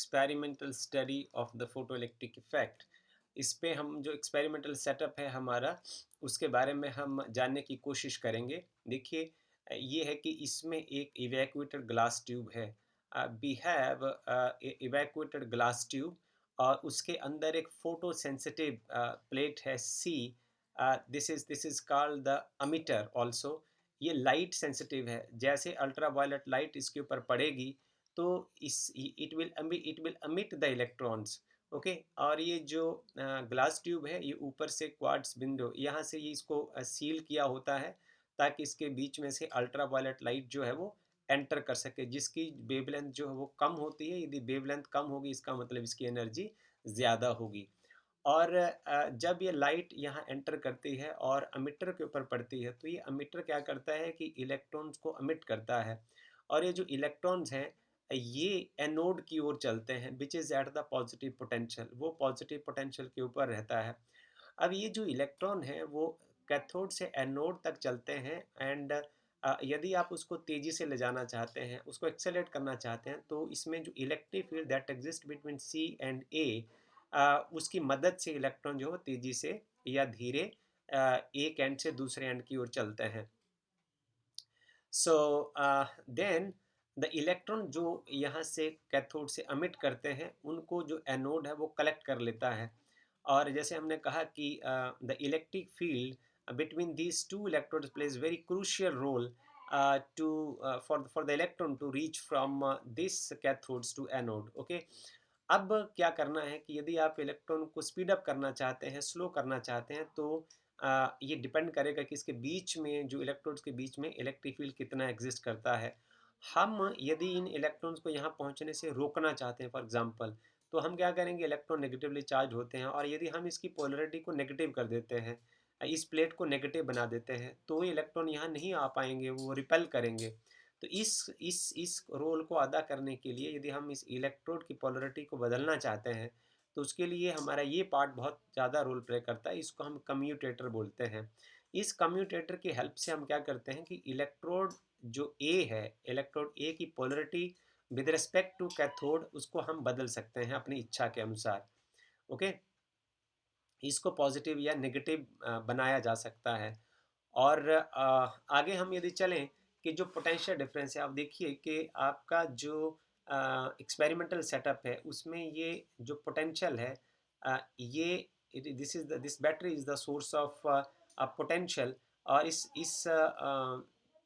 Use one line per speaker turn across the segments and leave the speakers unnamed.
Experimental study of the photoelectric effect. इस पे हम जो एक्सपेरिमेंटल सेटअप है हमारा, उसके बारे में हम जानने की कोशिश करेंगे। देखिए, ये है कि इसमें एक इवैक्यूएटेड ग्लास ट्यूब है। We have evacuated glass tube और उसके अंदर एक फोटो सेंसिटिव प्लेट है C. This is called the ammeter also. ये लाइट सेंसिटिव है। जैसे अल्ट्रा वायलेट लाइट इसके ऊपर पड़ेगी तो इस इट विल अमिट द इलेक्ट्रॉन्स। ओके, और ये जो ग्लास ट्यूब है ये ऊपर से क्वार्ट्ज विंडो यहाँ से ये इसको सील किया होता है ताकि इसके बीच में से अल्ट्रा वायलेट लाइट जो है वो एंटर कर सके, जिसकी वेवलेंथ जो है वो कम होती है। यदि वेवलेंथ कम होगी इसका मतलब इसकी एनर्जी ज़्यादा होगी। और जब ये लाइट यहाँ एंटर करती है और अमिटर के ऊपर पड़ती है तो ये अमिटर क्या करता है कि इलेक्ट्रॉन्स को अमिट करता है। और ये जो इलेक्ट्रॉन्स हैं ये एनोड की ओर चलते हैं which is at the positive potential, वो पॉजिटिव पोटेंशियल के ऊपर रहता है। अब ये जो इलेक्ट्रॉन है वो कैथोड से एनोड तक चलते हैं एंड यदि आप उसको तेज़ी से ले जाना चाहते हैं, उसको एक्सेलरेट करना चाहते हैं, तो इसमें जो electric field that exist between C and A, उसकी मदद से इलेक्ट्रॉन जो है तेज़ी से या धीरे एक एंड से दूसरे एंड की ओर चलते हैं। सो देन द इलेक्ट्रॉन जो यहाँ से कैथोड से अमिट करते हैं उनको जो एनोड है वो कलेक्ट कर लेता है। और जैसे हमने कहा कि the electric field between these two electrodes plays very crucial role to for the electron to reach from this cathodes to anode. Okay, अब क्या करना है कि यदि आप इलेक्ट्रॉन को स्पीड अप करना चाहते हैं, स्लो करना चाहते हैं, तो ये डिपेंड करेगा कि इसके बीच में जो इलेक्ट्रॉन्स के बीच में इलेक्ट्रिक फील्ड कितना एग्जिस्ट करता है। हम यदि इन इलेक्ट्रॉन्स को यहाँ पहुँचने से रोकना चाहते हैं फॉर एग्जांपल, तो हम क्या करेंगे, इलेक्ट्रॉन नेगेटिवली चार्ज होते हैं और यदि हम इसकी पोलरिटी को नेगेटिव कर देते हैं, इस प्लेट को नेगेटिव बना देते हैं, तो ये इलेक्ट्रॉन यहाँ नहीं आ पाएंगे, वो रिपेल करेंगे। तो इस रोल को अदा करने के लिए यदि हम इस इलेक्ट्रोड की पोलरिटी को बदलना चाहते हैं तो उसके लिए हमारा ये पार्ट बहुत ज़्यादा रोल प्ले करता है। इसको हम कम्यूटेटर बोलते हैं। इस कम्यूटेटर की हेल्प से हम क्या करते हैं कि इलेक्ट्रोड जो ए है, इलेक्ट्रोड ए की polarity with respect to cathode उसको हम बदल सकते हैं अपनी इच्छा के अनुसार। ओके, इसको पॉजिटिव या नेगेटिव बनाया जा सकता है। और आगे हम यदि चलें कि जो पोटेंशियल डिफरेंस है, आप देखिए कि आपका जो एक्सपेरिमेंटल सेटअप है उसमें ये जो पोटेंशियल है, ये this battery is the source of potential. और इस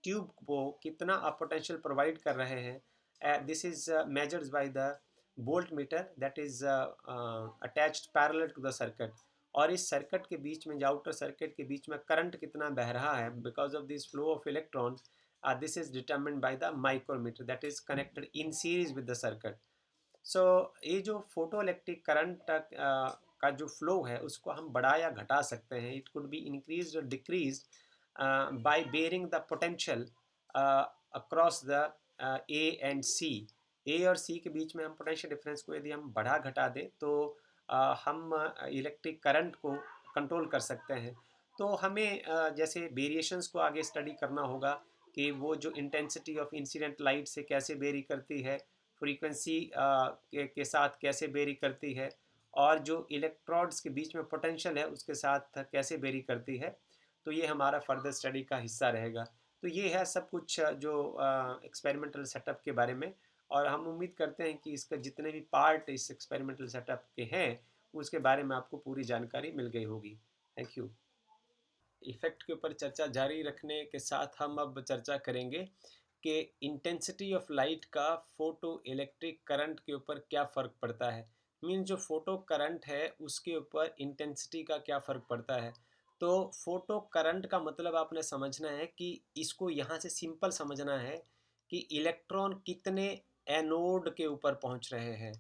ट्यूब को कितना आप पोटेंशियल प्रोवाइड कर रहे हैं, this is measured by the voltmeter that is attached parallel to the circuit. और इस सर्किट के बीच में, जो आउटर सर्किट के बीच में करंट कितना बह रहा है because of this flow of electron, this is determined by the micrometer that is connected in series with the circuit. So ये जो फोटो इलेक्ट्रिक करंट का जो फ्लो है उसको हम बढ़ा या घटा सकते हैं। इट कुड बी इंक्रीज और decrease by varying the potential across the A and C. A और सी के बीच में हम पोटेंशियल डिफरेंस को यदि हम बढ़ा घटा दें तो हम इलेक्ट्रिक करंट को कंट्रोल कर सकते हैं। तो हमें जैसे वेरिएशंस को आगे स्टडी करना होगा कि वो जो इंटेंसिटी ऑफ इंसिडेंट लाइट से कैसे वेरी करती है, फ्रीक्वेंसी के साथ कैसे वेरी करती है, और जो इलेक्ट्रोड्स के बीच में पोटेंशियल है उसके साथ कैसे वेरी करती है। तो ये हमारा फर्दर स्टडी का हिस्सा रहेगा। तो ये है सब कुछ जो एक्सपेरिमेंटल सेटअप के बारे में। और हम उम्मीद करते हैं कि इसका जितने भी पार्ट इस एक्सपेरिमेंटल सेटअप के हैं उसके बारे में आपको पूरी जानकारी मिल गई होगी। Thank you. इफ़ेक्ट के ऊपर चर्चा जारी रखने के साथ हम अब चर्चा करेंगे कि इंटेंसिटी ऑफ लाइट का फोटो इलेक्ट्रिक करंट के ऊपर क्या फ़र्क पड़ता है। मीन जो फोटो करंट है उसके ऊपर इंटेंसिटी का क्या फ़र्क पड़ता है। तो फोटो करंट का मतलब आपने समझना है कि इसको यहाँ से सिंपल समझना है कि इलेक्ट्रॉन कितने एनोड के ऊपर पहुँच रहे हैं,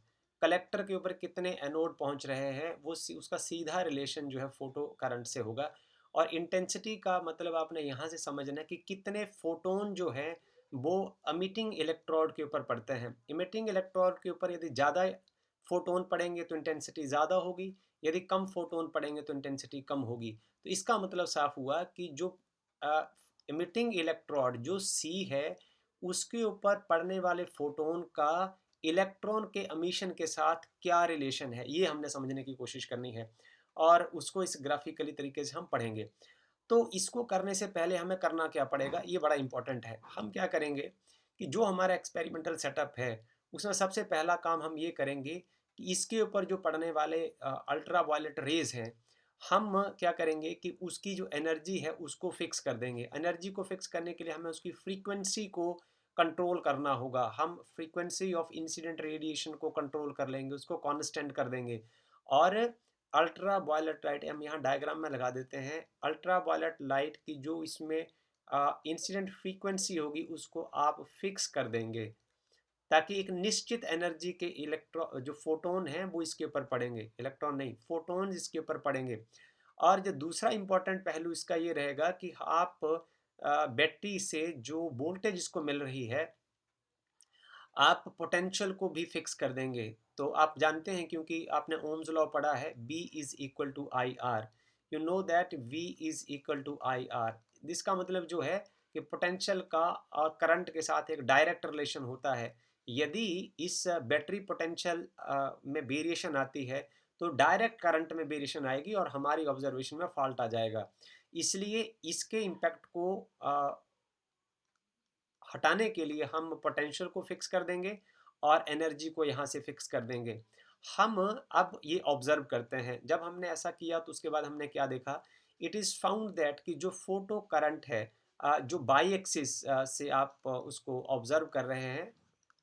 कलेक्टर के ऊपर कितने एनोड पहुँच रहे हैं, वो उसका सीधा रिलेशन जो है फोटो करंट से होगा। और इंटेंसिटी का मतलब आपने यहाँ से समझना है कि कितने फोटोन जो हैं वो अमिटिंग इलेक्ट्रोड के ऊपर पड़ते हैं। इमिटिंग इलेक्ट्रोड के ऊपर यदि ज़्यादा फोटोन पड़ेंगे तो इंटेंसिटी ज़्यादा होगी, यदि कम फोटोन पड़ेंगे तो इंटेंसिटी कम होगी। तो इसका मतलब साफ हुआ कि जो इमिटिंग इलेक्ट्रोड जो सी है उसके ऊपर पड़ने वाले फोटोन का इलेक्ट्रॉन के एमिशन के साथ क्या रिलेशन है, ये हमने समझने की कोशिश करनी है और उसको इस ग्राफिकली तरीके से हम पढ़ेंगे। तो इसको करने से पहले हमें करना क्या पड़ेगा, ये बड़ा इंपॉर्टेंट है। हम क्या करेंगे कि जो हमारा एक्सपेरिमेंटल सेटअप है, उसमें सबसे पहला काम हम ये करेंगे कि इसके ऊपर जो पड़ने वाले अल्ट्रा वायलेट रेज़ हैं, हम क्या करेंगे कि उसकी जो एनर्जी है उसको फिक्स कर देंगे। एनर्जी को फिक्स करने के लिए हमें उसकी फ्रीक्वेंसी को कंट्रोल करना होगा। हम फ्रीक्वेंसी ऑफ इंसिडेंट रेडिएशन को कंट्रोल कर लेंगे, उसको कांस्टेंट कर देंगे। और अल्ट्रा वायलेट लाइट हम यहाँ डायग्राम में लगा देते हैं। अल्ट्रा वायलेट लाइट की जो इसमें इंसिडेंट फ्रीक्वेंसी होगी उसको आप फिक्स कर देंगे, ताकि एक निश्चित एनर्जी के इलेक्ट्रॉन जो फोटोन हैं वो इसके ऊपर पड़ेंगे, इलेक्ट्रॉन नहीं, फोटोन इसके ऊपर पड़ेंगे। और जो दूसरा इंपॉर्टेंट पहलू इसका ये रहेगा कि आप बैटरी से जो वोल्टेज इसको मिल रही है, आप पोटेंशियल को भी फिक्स कर देंगे। तो आप जानते हैं, क्योंकि आपने ओम्स लॉ पढ़ा है, B is equal to I R. You know that V is equal to I R. इसका मतलब जो है कि पोटेंशियल का और करंट के साथ एक डायरेक्ट रिलेशन होता है। यदि इस बैटरी पोटेंशियल में वेरिएशन आती है, तो डायरेक्ट करंट में वेरिएशन आएगी और हमारी ऑब्जर्वेशन में फॉल्ट आ जाएगा। इसलिए इसके इम्पैक्ट को हटाने के लिए हम पोटेंशियल को फिक्स कर देंगे और एनर्जी को यहाँ से फिक्स कर देंगे। हम अब ये ऑब्जर्व करते हैं, जब हमने ऐसा किया तो उसके बाद हमने क्या देखा, इट इज़ फाउंड दैट कि जो फोटो करंट है, जो बाई एक्सिस से आप उसको ऑब्जर्व कर रहे हैं,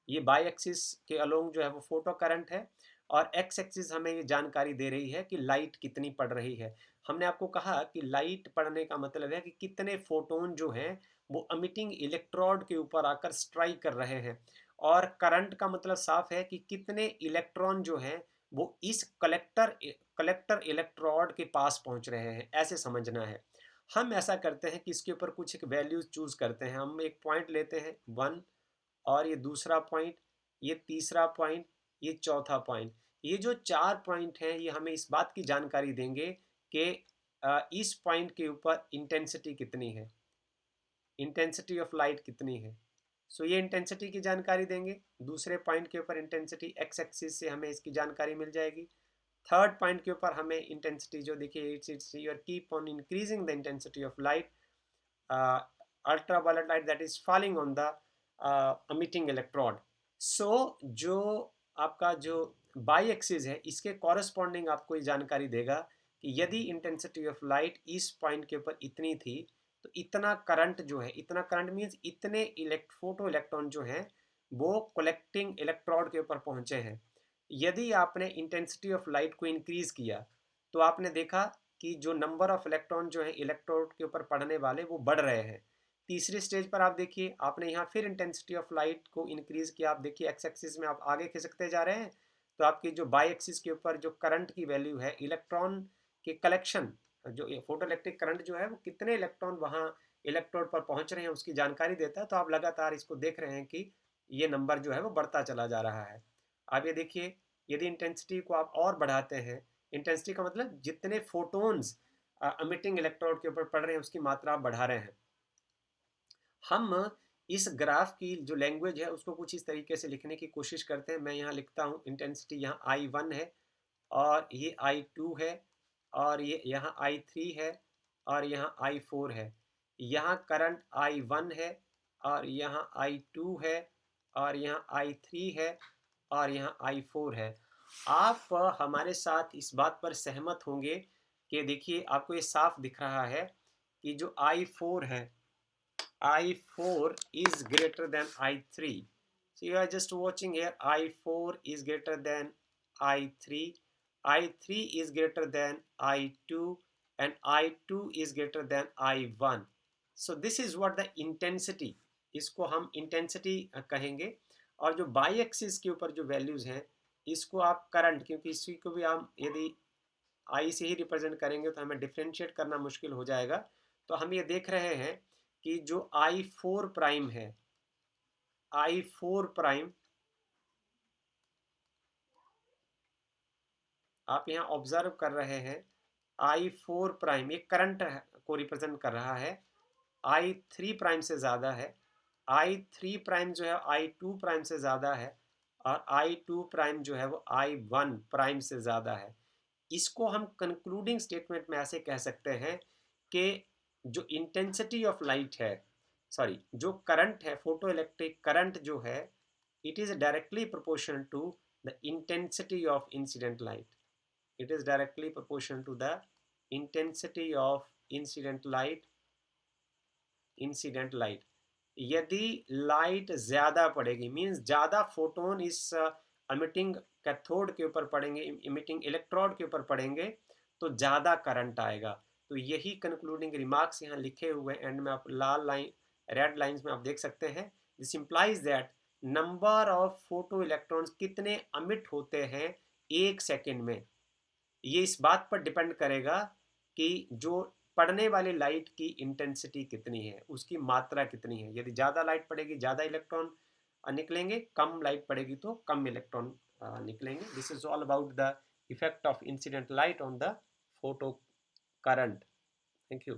ये बाई एक्सिस के अलोंग जो है वो फोटो करंट है और एक्स एक्सिस हमें ये जानकारी दे रही है कि लाइट कितनी पड़ रही है। हमने आपको कहा कि लाइट पड़ने का मतलब है कि कितने फोटोन जो हैं वो एमिटिंग इलेक्ट्रोड के ऊपर आकर स्ट्राइक कर रहे हैं, और करंट का मतलब साफ है कि कितने इलेक्ट्रॉन जो हैं वो इस कलेक्टर कलेक्टर इलेक्ट्रोड के पास पहुंच रहे हैं, ऐसे समझना है। हम ऐसा करते हैं कि इसके ऊपर कुछ एक वैल्यूज चूज करते हैं। हम एक पॉइंट लेते हैं 1, और ये दूसरा पॉइंट, ये तीसरा पॉइंट, ये चौथा पॉइंट। ये जो 4 पॉइंट हैं ये हमें इस बात की जानकारी देंगे कि इस पॉइंट के ऊपर इंटेंसिटी कितनी है, इंटेंसिटी ऑफ लाइट कितनी है। सो ये इंटेंसिटी की जानकारी देंगे। दूसरे पॉइंट के ऊपर इंटेंसिटी एक्स एक्सिस से हमें इसकी जानकारी मिल जाएगी। थर्ड पॉइंट के ऊपर हमें इंटेंसिटी जो देखिए, it's your keep on increasing the intensity of light, ultraviolet light that is falling on the emitting electrode. So जो आपका जो बाई एक्सिस है, इसके कॉरेस्पॉन्डिंग आपको ये जानकारी देगा कि यदि इंटेंसिटी ऑफ लाइट इस पॉइंट के ऊपर इतनी थी, तो इतना करंट जो है, इतना करंट मीन्स इतने फोटो इलेक्ट्रॉन जो हैं वो कलेक्टिंग इलेक्ट्रोड के ऊपर पहुंचे हैं। यदि आपने इंटेंसिटी ऑफ लाइट को इंक्रीज किया, तो आपने देखा कि जो नंबर ऑफ इलेक्ट्रॉन जो है इलेक्ट्रोड के ऊपर पड़ने वाले वो बढ़ रहे हैं। तीसरी स्टेज पर आप देखिए, आपने यहाँ फिर इंटेंसिटी ऑफ लाइट को इंक्रीज किया। आप देखिए एक्स एक्सिस में आप आगे खिसकते जा रहे हैं, तो आपकी जो बाई एक्सिस के ऊपर जो करंट की वैल्यू है, इलेक्ट्रॉन के कलेक्शन, जो फोटो इलेक्ट्रिक करंट जो है वो कितने इलेक्ट्रॉन वहाँ इलेक्ट्रोड पर पहुंच रहे हैं उसकी जानकारी देता है। तो आप लगातार इसको देख रहे हैं कि ये नंबर जो है वो बढ़ता चला जा रहा है। आप ये देखिए, यदि इंटेंसिटी को आप और बढ़ाते हैं, इंटेंसिटी का मतलब जितने फोटोन्स एमिटिंग इलेक्ट्रोड के ऊपर पड़ रहे हैं उसकी मात्रा आप बढ़ा रहे हैं। हम इस ग्राफ की जो लैंग्वेज है उसको कुछ इस तरीके से लिखने की कोशिश करते हैं। मैं यहाँ लिखता हूँ, इंटेंसिटी यहाँ I1 है और ये I2 है और ये यहाँ I3 है और यहाँ I4 है। यहाँ करंट I1 है और यहाँ I2 है और यहाँ I3 है और यहाँ I4 है। आप हमारे साथ इस बात पर सहमत होंगे कि देखिए आपको ये साफ दिख रहा है कि जो I4 है, I4 is greater than I3. So you are just watching here, I4 is greater than I3, I3 is greater than I2, and I2 is greater than I1. So this is what the intensity, इसको हम intensity कहेंगे। और जो by axis के ऊपर जो values हैं, इसको आप करंट, क्योंकि इसी को भी हम यदि आई से ही रिप्रेजेंट करेंगे तो हमें डिफ्रेंशिएट करना मुश्किल हो जाएगा। तो हम ये देख रहे हैं कि जो I4 प्राइम है, I4 प्राइम, आप यहाँ ऑब्जर्व कर रहे हैं, I4 प्राइम ये करंट को रिप्रेजेंट कर रहा है, I3 प्राइम से ज़्यादा है। I3 प्राइम जो है I2 प्राइम से ज़्यादा है और I2 प्राइम जो है वो I1 प्राइम से ज़्यादा है। इसको हम कंक्लूडिंग स्टेटमेंट में ऐसे कह सकते हैं कि जो इंटेंसिटी ऑफ लाइट है, सॉरी, जो करंट है, फोटो इलेक्ट्रिक करंट जो है, it is directly proportional to the intensity of incident light. It is directly proportional to the intensity of incident light. यदि लाइट ज़्यादा पड़ेगी, मीन्स ज़्यादा फोटोन इस एमिटिंग कैथोड के ऊपर पड़ेंगे, इमिटिंग इलेक्ट्रोड के ऊपर पड़ेंगे, तो ज़्यादा करंट आएगा। तो यही कंक्लूडिंग रिमार्क्स यहाँ लिखे हुए एंड में, आप लाल लाइन, रेड लाइंस में आप देख सकते हैं। This implies that number of photo electrons कितने अमिट होते हैं 1 सेकेंड में, ये इस बात पर डिपेंड करेगा कि जो पड़ने वाली लाइट की इंटेंसिटी कितनी है, उसकी मात्रा कितनी है। यदि ज़्यादा लाइट पड़ेगी ज़्यादा इलेक्ट्रॉन निकलेंगे, कम लाइट पड़ेगी तो कम इलेक्ट्रॉन निकलेंगे। This is all about the effect of incident light on the photo current. Thank you.